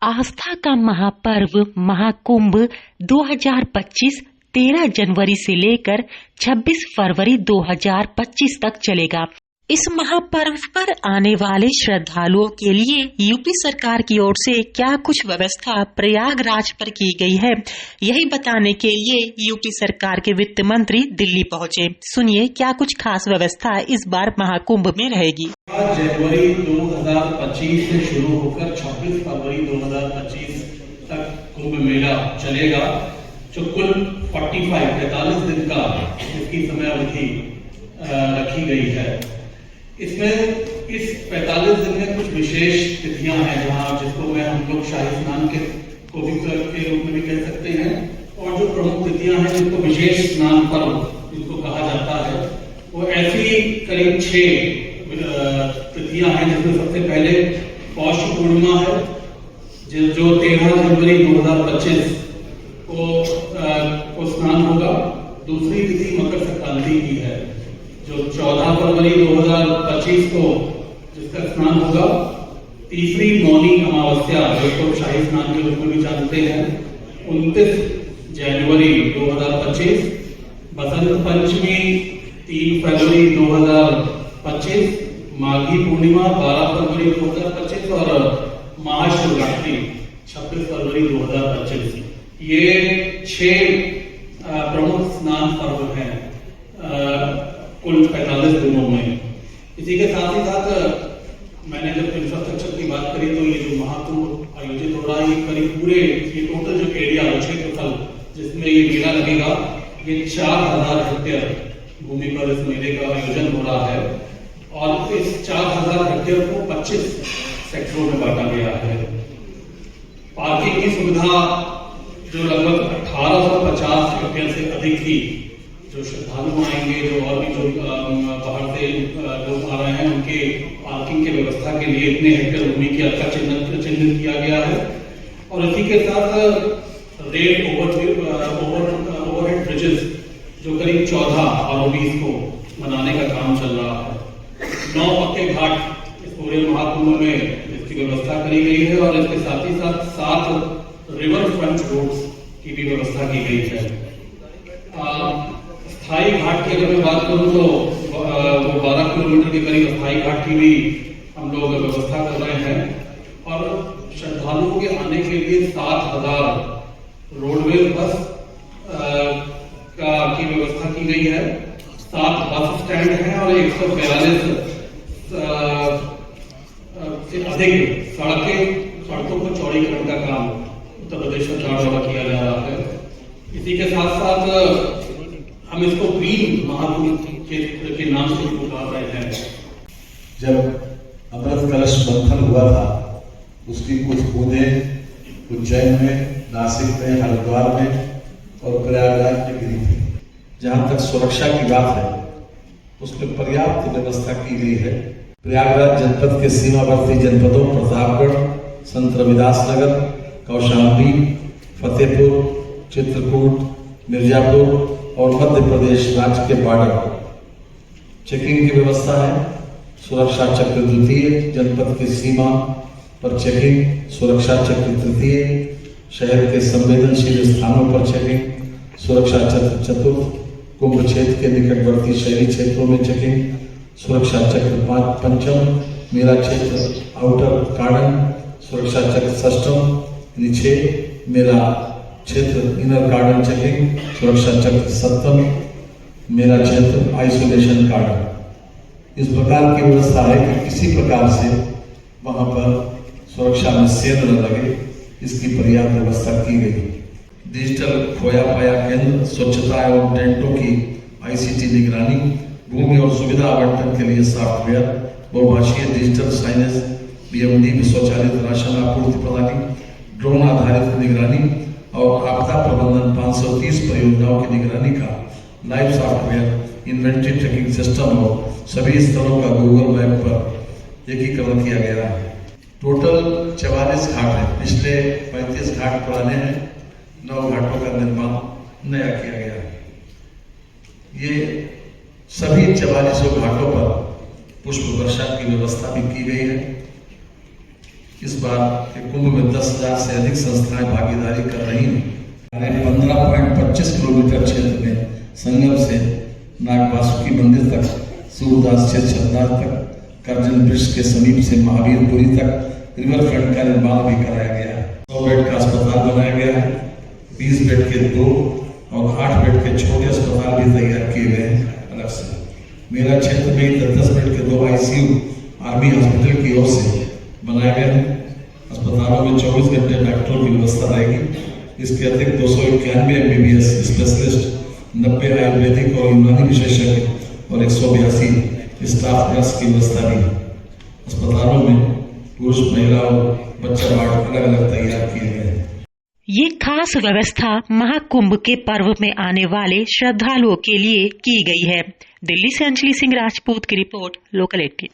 आस्था का महापर्व महाकुंभ 2025 13 जनवरी से लेकर 26 फरवरी 2025 तक चलेगा। इस महापर्व पर आने वाले श्रद्धालुओं के लिए यूपी सरकार की ओर से क्या कुछ व्यवस्था प्रयागराज पर की गई है, यही बताने के लिए यूपी सरकार के वित्त मंत्री दिल्ली पहुंचे। सुनिए क्या कुछ खास व्यवस्था इस बार महाकुंभ में रहेगी। जनवरी 2025 से शुरू होकर 26 फरवरी 2025 तक कुंभ मेला चलेगा, जो कुल 45 दिन का इसकी समय अवधि रखी गई है। इसमें इस 45 दिन में कुछ विशेष तिथियां हैं, जहां जिसको हम लोग शाही स्नान के रूप में भी कह सकते हैं, और जो प्रमुख तिथियां हैं जिनको विशेष स्नान पर्व जिनको कहा जाता है, वो ऐसी करीब 6 तिथियां हैं, जिसमें सबसे पहले पौष पूर्णिमा है, जो 13 जनवरी 2025 को स्नान होगा। दूसरी तिथि मकर संक्रांति की है, जो 14 फरवरी 2025 को जिसका स्नान होगा। तीसरी मौनी अमावस्या, जो शाही स्नान के रूप में भी जानते हैं, 29 जनवरी 2025। बसंत पंचमी 3 फरवरी 2025। माघी पूर्णिमा 12 फरवरी 2025 और महाशिवरात्रि 26 फरवरी 2025। ये 6 प्रमुख स्नान पर्व हैं कुल 45 दिनों में। इसी के साथ ही साथ मैंने जब इंफ्रास्ट्रक्चर की बात करी, तो ये जो महाकुंभ आयोजित हो रहा है, ये करीब पूरे ये टोटल जो एरिया है, क्षेत्रफल जिसमें ये मेला लगेगा, ये 4000 हेक्टेयर भूमि पर इस मेले का आयोजन हो रहा है। और इस 4000 हेक्टेयर को 25 सेक्टरों में बांटा गया है। पार्किंग की सुविधा जो लगभग 1850 हेक्टेयर से अधिक की, जो श्रद्धालु आएंगे, जो और भी जो बाहर से लोग आ रहे हैं, उनके पार्किंग की व्यवस्था के लिए इतने हेक्टेयर भूमि की अच्छा चिन्हित किया गया है। और इसी के साथ रेल ओवरहेड ब्रिजेस जो करीब 14 ROBs को बनाने का काम चल रहा है। 9 पक्के घाट इस पूरे महाकुंभ में इसकी व्यवस्था करी गई है, और इसके साथ ही साथ 7 रिवर फ्रंट रोड्स की भी व्यवस्था की गई है। स्थायी घाट की अगर मैं बात करूं, तो वो 12 किलोमीटर के करीब स्थायी घाट की भी हम लोग व्यवस्था कर रहे हैं। और श्रद्धालुओं के आने के लिए 7000 रोडवेज बस की व्यवस्था की गई है। 7 बस स्टैंड हैं और 142 से अधिक सड़कों को चौड़ीकरण का काम उत्तर प्रदेश सरकार द्वारा किया जा रहा है। इसी के साथ साथ हम इसको ग्रीन महाकुंभ के नाम से पुकार रहे हैं। जब अमृत कलश मंथन हुआ था, उसकी कुछ बूंदें उज्जैन में, नासिक में, हरिद्वार में और प्रयागराज में गिरी थी। जहां तक सुरक्षा की बात है, उसमें पर्याप्त व्यवस्था की गई है। प्रयागराज जनपद के सीमावर्ती जनपदों प्रतापगढ़, संत रविदास नगर, कौशाम्बी, फतेहपुर, चित्रकूट, मिर्जापुर और मध्य प्रदेश राज्य के बॉर्डर पर चेकिंग की व्यवस्था है। सुरक्षा चक्र द्वितीय, जनपद की सीमा पर चेकिंग, सुरक्षा चक्र तृतीय, शहर के संवेदनशील स्थानों पर चेकिंग, सुरक्षा चक्र चतुर्थ, कुंभ क्षेत्र के निकटवर्ती शहरी क्षेत्रों में चेकिंग, सुरक्षा चक्र पंचम, मेला क्षेत्र आउटर गार्डन, सुरक्षा चक्र षष्ठम 6, मेला क्षेत्र इनर गार्डन चेकिंग, सुरक्षा चक्र 7, मेला क्षेत्र आइसोलेशन गार्डन। इस प्रकार की व्यवस्था है कि किसी प्रकार से वहां पर सुरक्षा में सेंध न लगे, इसकी पर्याप्त व्यवस्था की गई। डिजिटल खोया पाया केंद्र, स्वच्छता एवं टेंटों की ICT निगरानी, भूमि और सुविधा आवंटन के लिए सॉफ्टवेयर, बहुभाषीय डिजिटल साइनेज, BMD स्वचालित राशन आपूर्ति प्रणाली, ड्रोन आधारित निगरानी और आपदा प्रबंधन 530 परियोजनाओं की निगरानी का live software, inventory tracking system और सभी स्थलों का गूगल मैप पर एकीकरण किया गया है। टोटल 44 घाट है। पिछले 35 घाट पुराने हैं, 9 घाटों का निर्माण नया किया गया है। ये सभी 44 घाटों पर पुष्प वर्षा की व्यवस्था भी की गई है। इस बार के कुंभ में 10,000 से अधिक संस्थाएं भागीदारी कर रही हैं। 15.25 किलोमीटर क्षेत्र में संगम से नागवासुकी मंदिर तक, सूरदास से छतनार तक, करजन ब्रिज के समीप से महावीरपुरी तक रिवर फ्रंट का निर्माण भी कराया गया है। 100 बेड का अस्पताल बनाया गया है। 20 बेड के 2 और 8 बेड के छोटे अस्पताल भी तैयार किए गए हैं अलग से। मेरा क्षेत्र में 10 बेड के 2 ICU आर्मी हॉस्पिटल की ओर से बनाए गए हैं। अस्पतालों में 24 घंटे डॉक्टरों की व्यवस्था रहेगी। इसके अतिरिक्त 291 MBBS स्पेशलिस्ट, 90 आयुर्वेदिक और यूनानी विशेषज्ञ और 182 स्टाफ नर्स की व्यवस्था भी है। अस्पतालों में पुरुष, महिला और बच्चा वार्ड अलग अलग तैयार किए गए हैं। ये खास व्यवस्था महाकुंभ के पर्व में आने वाले श्रद्धालुओं के लिए की गई है। दिल्ली से अंजलि सिंह राजपूत की रिपोर्ट, लोकल 18।